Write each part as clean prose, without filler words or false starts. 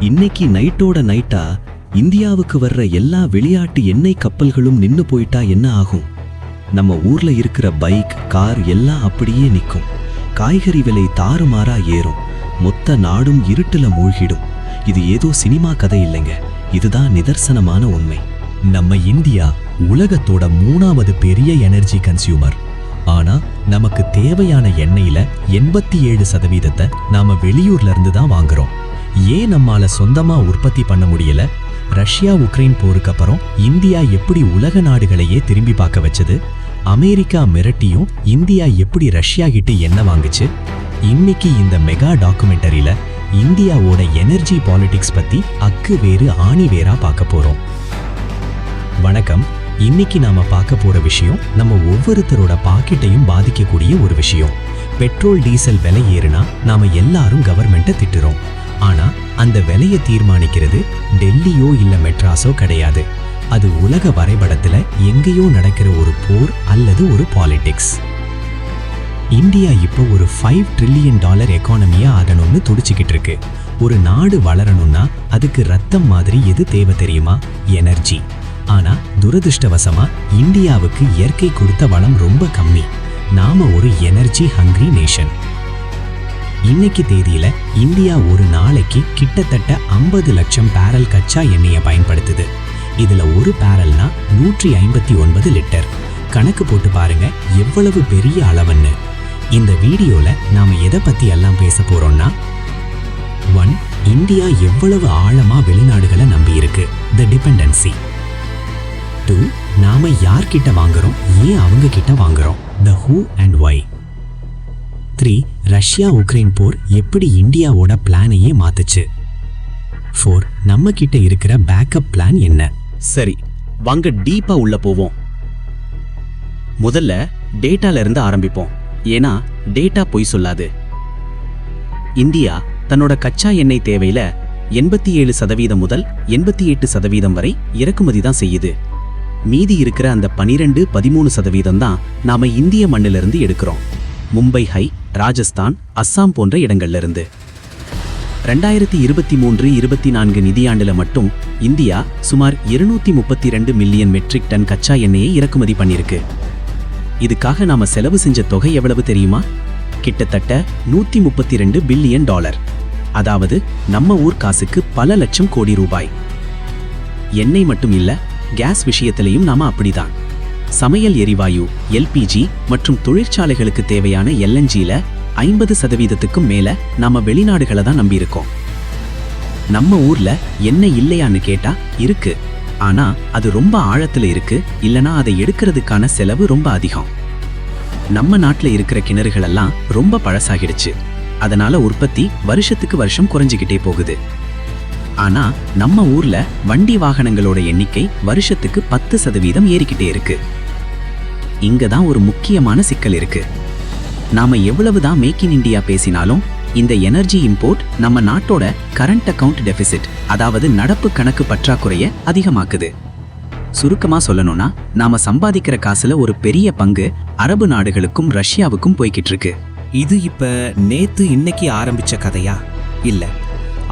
இன்னைக்கு நைட்டோட நைட்டா இந்தியாவுக்கு வர்ற எல்லா வெளிநாட்டு எண்ணெய் கப்பல்களும் நின்னு போயிட்டா என்ன ஆகும்? நம்ம ஊர்ல இருக்கிற பைக், கார் எல்லாம் அப்படியே நிக்கும். காய்கறி விலை தாறுமாறா ஏறும். மொத்த நாடும் இருட்டுல மூழ்கிடும். இது ஏதோ சினிமா கதை இல்லைங்க, இதுதான் நிதர்சனமான உண்மை. நம்ம இந்தியா உலகத்தோட 3வது பெரிய எனர்ஜி கன்சியூமர். ஆனா நமக்கு தேவையான எண்ணெயில 87% நாம வெளியூர்ல இருந்து தான் வாங்குறோம். ஏன் நம்மால சொந்தமா உற்பத்தி பண்ண முடியல? ரஷ்யா உக்ரைன் போருக்கு அப்புறம் இந்தியா எப்படி உலக நாடுகளையே திரும்பி பார்க்க வச்சது? அமெரிக்கா மிரட்டியும் இந்தியா எப்படி ரஷ்யா கிட்ட எண்ணெய் வாங்குச்சு? இன்னைக்கு இந்த மெகா டாக்குமெண்டரியில இந்தியாவோட எனர்ஜி பாலிடிக்ஸ் பத்தி அக்கு வேறு ஆணி வேறா பார்க்க போறோம். வணக்கம். இன்னைக்கு நாம பார்க்க போற விஷயம் நம்ம ஒவ்வொருத்தரோட பாக்கெட்டையும் பாதிக்கக்கூடிய ஒரு விஷயம். பெட்ரோல் டீசல் விலை ஏறுனா நாம எல்லாரும் கவர்மெண்ட்டை திட்டுறோம். ஆனா அந்த விலையை தீர்மானிக்கிறது டெல்லியோ இல்ல மெட்ராஸோ கிடையாது. அது உலக வரைபடத்துல எங்கேயோ நடக்கிற ஒரு போர் அல்லது ஒரு பாலிடிக்ஸ். இந்தியா இப்போ ஒரு $5 trillion எக்கானமியா ஆகணும்னு துடிச்சுக்கிட்டு இருக்கு. ஒரு நாடு வளரணும்னா அதுக்கு ரத்தம் மாதிரி எது தேவை தெரியுமா? எனர்ஜி. ஆனா துரதிருஷ்டவசமா இந்தியாவுக்கு இயற்கை கொடுத்த வளம் ரொம்ப கம்மி. நாம ஒரு எனர்ஜி ஹங்கிரி நேஷன். இன்னைக்கு தேதியில இந்தியா ஒரு நாளைக்கு கிட்டத்தட்ட 50 லட்சம் பேரல் கச்சா எண்ணெயை பயன்படுத்துது. இதுல ஒரு பேரல்னா 159 லிட்டர். கணக்கு போட்டு பாருங்க எவ்வளவு பெரிய அளவுன்னு. இந்த வீடியோல நாம எதை பத்தி எல்லாம் பேச போறோம்னா, 1. இந்தியா எவ்வளவு ஆழமா வெளிநாடுகளை நம்பி இருக்கு, த டிபெண்டன்சி. 2. நாம யார்கிட்ட வாங்குறோம், ஏன் அவங்க கிட்ட வாங்குறோம், the who and why. 3. Russia Ukraine போர் எப்படி இந்தியாவோட பிளானையே மாத்துச்சு. 4. நம்ம கிட்ட இருக்கிற பேக்கப் பிளான் என்ன? சரி, வாங்க டீப்பா உள்ள போவோம். முதல்ல டேட்டால இருந்து ஆரம்பிப்போம். ஏன்னா டேட்டா பொய் சொல்லாது. இந்தியா தன்னோட கச்சா எண்ணெய் தேவையில 87% முதல் 88% வரை இறக்குமதி தான் செய்யுது. மீதி இருக்கிற அந்த 12-13% தான் நாம இந்திய மண்ணிலிருந்து எடுக்கிறோம். மும்பை ஹை, ராஜஸ்தான், அஸ்ஸாம் போன்ற இடங்கள்ல இருந்து. 2023-24 நிதியாண்டுல மட்டும் இந்தியா சுமார் 232 மில்லியன் மெட்ரிக் டன் கச்சா எண்ணெயை இறக்குமதி பண்ணிருக்கு. இதுக்காக நாம செலவு செஞ்ச தொகை எவ்வளவு தெரியுமா? கிட்டத்தட்ட $132 பில்லியன். அதாவது நம்ம ஊர் காசுக்கு பல லட்சம் கோடி ரூபாய். எண்ணெய் மட்டும் இல்ல, கேஸ் விஷயத்திலையும் நாம அப்படிதான். சமையல் எரிவாயு, எல்பிஜி மற்றும் தொழிற்சாலைகளுக்கு தேவையான LNGல 50%க்கும் மேல நாம வெளிநாடுகளை தான் நம்பியிருக்கோம். நம்ம ஊர்ல எண்ணெய் இல்லையான்னு கேட்டா இருக்கு. ஆனா அது ரொம்ப ஆழத்துல இருக்கு, இல்லனா அதை எடுக்கிறதுக்கான செலவு ரொம்ப அதிகம். நம்ம நாட்டுல இருக்கிற கிணறுகள் எல்லாம் ரொம்ப பழசாகிடுச்சு. அதனால உற்பத்தி வருஷத்துக்கு வருஷம் குறைஞ்சிக்கிட்டே போகுது. ஆனா நம்ம ஊர்ல வண்டி வாகனங்களோட எண்ணிக்கை வருஷத்துக்கு 10% ஏறிக்கிட்டே இருக்கு. இங்கதான் ஒரு முக்கியமான சிக்கல் இருக்கு. நாம எவ்வளவுதான் மேக் இன் இந்தியா பேசினாலும் இந்த எனர்ஜி இம்போர்ட் நம்ம நாட்டோட கரண்ட் அக்கவுண்ட் டெபிசிட், அதாவது நடப்பு கணக்கு பற்றாக்குறைய அதிகமாக்குது. சுருக்கமா சொல்லணும்னா நாம சம்பாதிக்கிற காசுல ஒரு பெரிய பங்கு அரபு நாடுகளுக்கும் ரஷ்யாவுக்கும் போய்கிட்டு இருக்கு. இது இப்ப நேத்து இன்னைக்கு ஆரம்பிச்ச கதையா? இல்ல,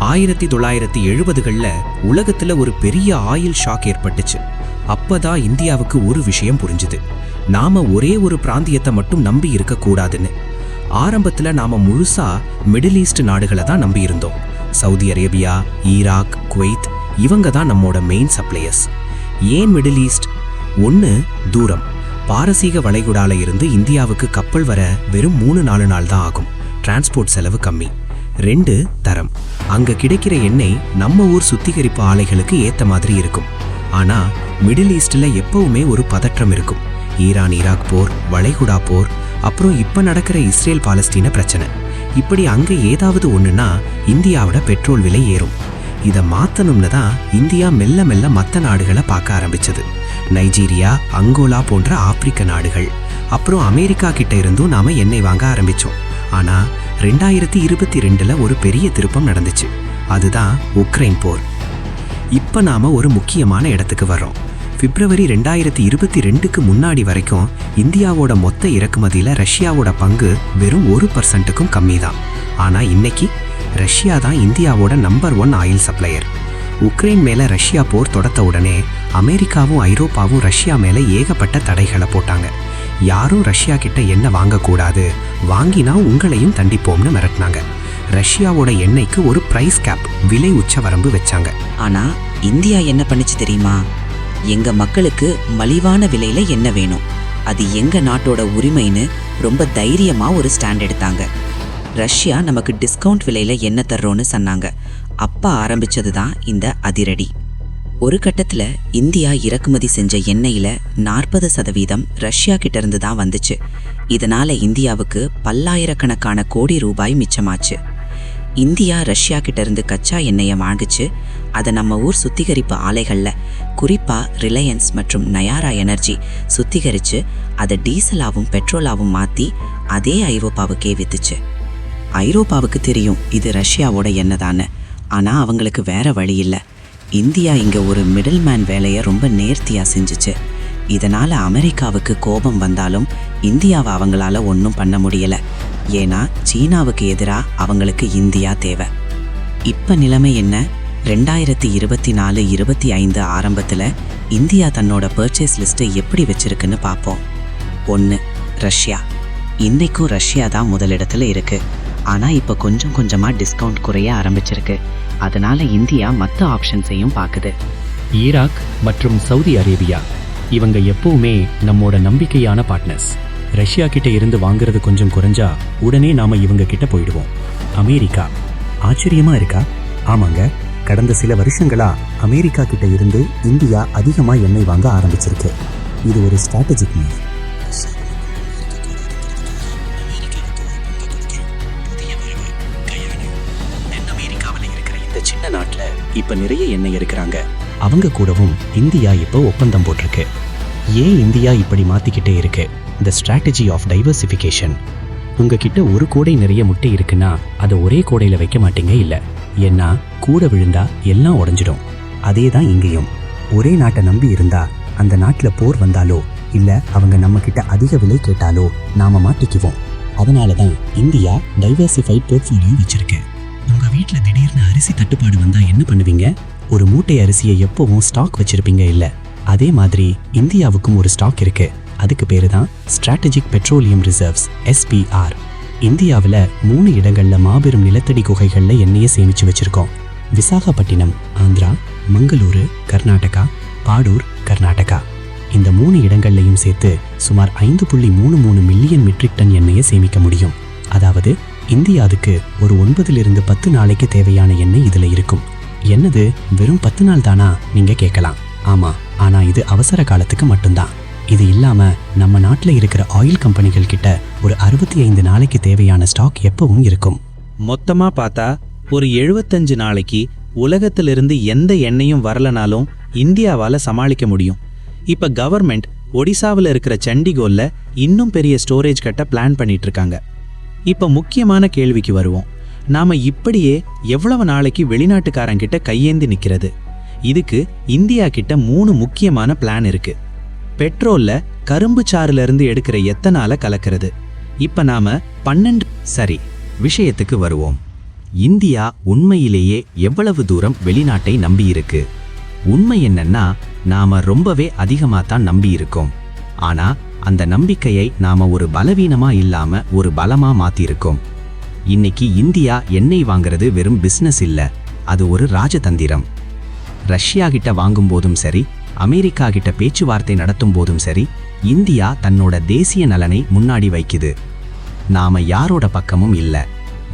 1970களில் உலகத்துல ஒரு பெரிய ஆயில் ஷாக் ஏற்பட்டுச்சு. அப்பதான் இந்தியாவுக்கு ஒரு விஷயம் புரிஞ்சுது. நாம ஒரே ஒரு பிராந்தியத்தை மட்டும் நம்பி இருக்க கூடாதுன்னு. ஆரம்பத்துல நாம முழுசா மிடில் ஈஸ்ட் நாடுகளை தான் நம்பி இருந்தோம். சவுதி அரேபியா, ஈராக், குவைத், இவங்க தான் நம்மோட மெயின் சப்ளையர்ஸ். ஏன் மிடில் ஈஸ்ட்? 1. தூரம். பாரசீக வளைகுடால இருந்து இந்தியாவுக்கு கப்பல் வர வெறும் 3-4 நாள் தான் ஆகும். டிரான்ஸ்போர்ட் செலவு கம்மி. 2. தரம். அங்க கிடைக்கிற எண்ணெய் நம்ம ஊர் சுத்திகரிப்பு ஆலைகளுக்கு ஏத்த மாதிரி இருக்கும். ஆனா மிடில் ஈஸ்ட்ல எப்பவுமே ஒரு பதற்றம் இருக்கும். ஈரான் ஈராக் போர், வளைகுடா போர், அப்புறம் இப்ப நடக்கிற இஸ்ரேல் பாலஸ்தீன பிரச்சனை. இப்படி அங்க ஏதாவது ஒண்ணுன்னா இந்தியாவோட பெட்ரோல் விலை ஏறும். இதை மாத்தணும்னு தான் இந்தியா மெல்ல மெல்ல மற்ற நாடுகளை பார்க்க ஆரம்பிச்சது. நைஜீரியா, அங்கோலா போன்ற ஆப்பிரிக்க நாடுகள், அப்புறம் அமெரிக்கா கிட்ட இருந்தும் நாம எண்ணெய் வாங்க ஆரம்பிச்சோம். ஆனா 2022ல ஒரு பெரிய திருப்பம் நடந்துச்சு. அதுதான் உக்ரைன் போர். இப்ப நாம ஒரு முக்கியமான இடத்துக்கு வர்றோம். பிப்ரவரி 2022க்கு முன்னாடி வரைக்கும் இந்தியாவோட மொத்த இறக்குமதியில ரஷ்யாவோட பங்கு வெறும் 1%க்கும் கம்மி தான். ஆனா இன்னைக்கு ரஷ்யா தான் இந்தியாவோட நம்பர் 1 ஆயில் சப்ளையர். உக்ரைன் மேலே ரஷ்யா போர் தொடுத்த உடனே அமெரிக்காவும் ஐரோப்பாவும் ரஷ்யா மேலே ஏகப்பட்ட தடைகளை போட்டாங்க. யாரும் ரஷ்யா கிட்ட எண்ணெய் வாங்கக்கூடாது, வாங்கினா உங்களையும் தண்டிப்போம்னு மிரட்டினாங்க. ரஷ்யாவோட எண்ணெய்க்கு ஒரு பிரைஸ் கேப், விலை உச்சவரம்பு வச்சாங்க. ஆனா இந்தியா என்ன பண்ணுச்சு தெரியுமா? எங்க மக்களுக்கு மலிவான விலையில எண்ணெய் வேணும், அது எங்க நாட்டோட உரிமைன்னு ரொம்ப தைரியமா ஒரு ஸ்டாண்ட் எடுத்தாங்க. ரஷ்யா நமக்கு டிஸ்கவுண்ட் விலையில எண்ணெய் தர்றோன்னு சொன்னாங்க. அப்ப ஆரம்பிச்சது தான் இந்த அதிரடி. ஒரு கட்டத்துல இந்தியா இறக்குமதி செஞ்ச எண்ணெயில 40% ரஷ்யா கிட்ட இருந்து தான் வந்துச்சு. இதனால இந்தியாவுக்கு பல்லாயிரக்கணக்கான கோடி ரூபாய் மிச்சமாச்சு. இந்தியா ரஷ்யா கிட்ட இருந்து கச்சா எண்ணெயை வாங்குச்சு. அதை நம்ம ஊர் சுத்திகரிப்பு ஆலைகள்ல, குறிப்பா ரிலையன்ஸ் மற்றும் நயாரா எனர்ஜி சுத்திகரிச்சு அதை டீசலாவும் பெட்ரோலாவும் மாத்தி அதே ஐரோப்பாவுக்கே வித்துச்சு. ஐரோப்பாவுக்கு தெரியும் இது ரஷ்யாவோட எண்ணெய் தானே, ஆனா அவங்களுக்கு வேற வழி இல்லை. இந்தியா இங்க ஒரு மிடில் மேன் வேலையை ரொம்ப நேர்த்தியா செஞ்சுச்சு. இதனால அமெரிக்காவுக்கு கோபம் வந்தாலும் இந்தியாவை அவங்களால ஒன்றும் பண்ண முடியல. ஏன்னா சீனாவுக்கு எதிராக அவங்களுக்கு இந்தியா தேவை. இப்ப நிலைமை என்ன? 2024-25 ஆரம்பத்துல இந்தியா தன்னோட பர்ச்சேஸ் லிஸ்ட்டை எப்படி வச்சிருக்குன்னு பார்ப்போம். 1. ரஷ்யா. இன்னைக்கும் ரஷ்யா தான் முதலிடத்துல இருக்கு. ஆனா இப்ப கொஞ்சம் கொஞ்சமா டிஸ்கவுண்ட் குறைய ஆரம்பிச்சிருக்கு. அதனால இந்தியா மற்ற ஆப்ஷன்ஸையும் பார்க்குது. ஈராக் மற்றும் சவுதி அரேபியா இவங்க எப்பவுமே நம்மோட நம்பிக்கையான பார்ட்னர்ஸ். ரஷ்யா கிட்ட இருந்து வாங்குறது கொஞ்சம் குறைஞ்சா உடனே நாம இவங்க கிட்ட போயிடுவோம். அமெரிக்கா. ஆச்சரியமா இருக்கா? ஆமாங்க, கடந்த சில வருஷங்களா அமெரிக்கா கிட்ட இருந்து இந்தியா அதிகமா எண்ணெய் வாங்க ஆரம்பிச்சிருக்கு. இது ஒரு ஸ்ட்ராட்டஜிக் மூவ். இந்த சின்ன நாட்டுல இப்ப நிறைய எண்ணெய் இருக்கிறாங்க. அவங்க கூடவும் இந்தியா இப்போ ஒப்பந்தம் போட்டிருக்கு. ஏன் இந்தியா இப்படி மாத்திக்கிட்டே இருக்கு? The strategy of diversification. உங்ககிட்ட ஒரு கூடை நிறைய முட்டை இருக்குன்னா அதை ஒரே கூடையில வைக்க மாட்டீங்க இல்ல, ஏன்னா கூட விழுந்தா எல்லாம் உடைஞ்சிடும். அதே தான் இங்கேயும். ஒரே நாட்டை நம்பி இருந்தா அந்த நாட்டில் போர் வந்தாலோ இல்ல அவங்க நம்ம கிட்ட அதிக விலை கேட்டாலோ நாம மாட்டிக்குவோம். அதனால தான் இந்தியா டைவர்சிஃபைட் போர்ட்ஃபோலியோ வச்சிருக்கு. உங்க வீட்டில் திடீர்னு அரிசி தட்டுப்பாடு வந்தா என்ன பண்ணுவீங்க? ஒரு மூட்டை அரிசியை எப்பவும் ஸ்டாக் வச்சிருப்பீங்க இல்ல, அதே மாதிரி இந்தியாவுக்கும் ஒரு ஸ்டாக் இருக்கு. அதுக்கு பேரு தான் ஸ்ட்ராட்டஜிக் பெட்ரோலியம் ரிசர்வ்ஸ், SPR. இந்தியாவில் 3 இடங்கள்ல மாபெரும் நிலத்தடி குகைகள்ல எண்ணெயை சேமிச்சு வச்சிருக்கோம். விசாகப்பட்டினம் ஆந்திரா, மங்களூரு கர்நாடகா, பாடூர் கர்நாடகா. இந்த 3 இடங்கள்லையும் சேர்த்து சுமார் 5.33 மில்லியன் மெட்ரிக் டன் எண்ணெயை சேமிக்க முடியும். அதாவது இந்தியாவுக்கு ஒரு 9 to 10 நாளைக்கு தேவையான எண்ணெய் இதுல இருக்கும். என்னது, வெறும் 10 நாள் தானா நீங்க கேட்கலாம். ஆமா, ஆனா இது அவசர காலத்துக்கு மட்டும்தான். இது இல்லாம நம்ம நாட்டில் இருக்கிற ஆயில் கம்பெனிகள் கிட்ட ஒரு 65 நாளைக்கு தேவையான ஸ்டாக் எப்பவும் இருக்கும். மொத்தமா பார்த்தா ஒரு 75 நாளைக்கு உலகத்திலிருந்து எந்த எண்ணெயும் வரலனாலும் இந்தியாவால சமாளிக்க முடியும். இப்ப கவர்மெண்ட் ஒடிசாவில் இருக்கிற சண்டிகோல்ல இன்னும் பெரிய ஸ்டோரேஜ் கட்ட பிளான் பண்ணிட்டு இருக்காங்க. இப்ப முக்கியமான கேள்விக்கு வருவோம். நாம இப்படியே எவ்வளவு நாளைக்கு வெளிநாட்டுக்காரங்கிட்ட கையேந்தி நிக்கிறது? இதுக்கு இந்தியா கிட்ட 3 முக்கியமான பிளான் இருக்கு. பெட்ரோல்ல கரும்பு சாறுல இருந்து எடுக்கிற எத்தனால கலக்கிறது. இப்ப நாம 12. சரி, விஷயத்துக்கு வருவோம். இந்தியா உண்மையிலேயே எவ்வளவு தூரம் வெளிநாட்டை நம்பி இருக்கு? உண்மை என்னன்னா, நாம ரொம்பவே அதிகமா தான் நம்பி இருக்கோம். ஆனா அந்த நம்பிக்கையை நாம ஒரு பலவீனமா இல்லாம ஒரு பலமா மாத்திருக்கோம். இன்னைக்கு இந்தியா எண்ணெய் வாங்குறது வெறும் பிசினஸ் இல்ல, அது ஒரு ராஜதந்திரம். ரஷ்யா கிட்ட வாங்கும் போதும் சரி, அமெரிக்கா கிட்ட பேச்சுவார்த்தை நடத்தும் போதும் சரி, இந்தியா தன்னோட தேசிய நலனை முன்னாடி வைக்குது. நாம யாரோட பக்கமும் இல்ல,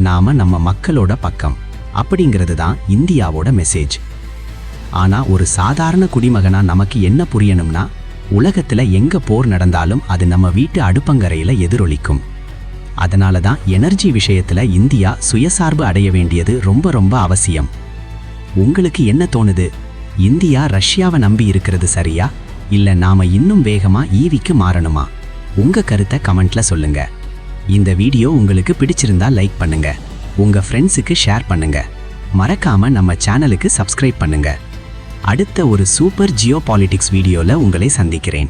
நாம நம்ம மக்களோட பக்கம். அப்படிங்கிறது தான் இந்தியாவோட மெசேஜ். ஆனா ஒரு சாதாரண குடிமகனா நமக்கு என்ன புரியணும்னா, உலகத்துல எங்க போர் நடந்தாலும் அது நம்ம வீட்டு அடுப்பங்கரையில எதிரொலிக்கும். அதனால தான் எனர்ஜி விஷயத்துல இந்தியா சுயசார்பு அடைய வேண்டியது ரொம்ப ரொம்ப அவசியம். உங்களுக்கு என்ன தோணுது? இந்தியா ரஷ்யாவை நம்பி இருக்கிறது சரியா, இல்ல நாம இன்னும் வேகமா ஈவிக்கு மாறணுமா? உங்க கருத்தை கமெண்ட்ல சொல்லுங்க. இந்த வீடியோ உங்களுக்கு பிடிச்சிருந்தா லைக் பண்ணுங்க, உங்க ஃப்ரெண்ட்ஸுக்கு ஷேர் பண்ணுங்க, மறக்காம நம்ம சேனலுக்கு சப்ஸ்கிரைப் பண்ணுங்க. அடுத்த ஒரு சூப்பர் ஜியோபாலிட்டிக்ஸ் வீடியோல உங்களை சந்திக்கிறேன்.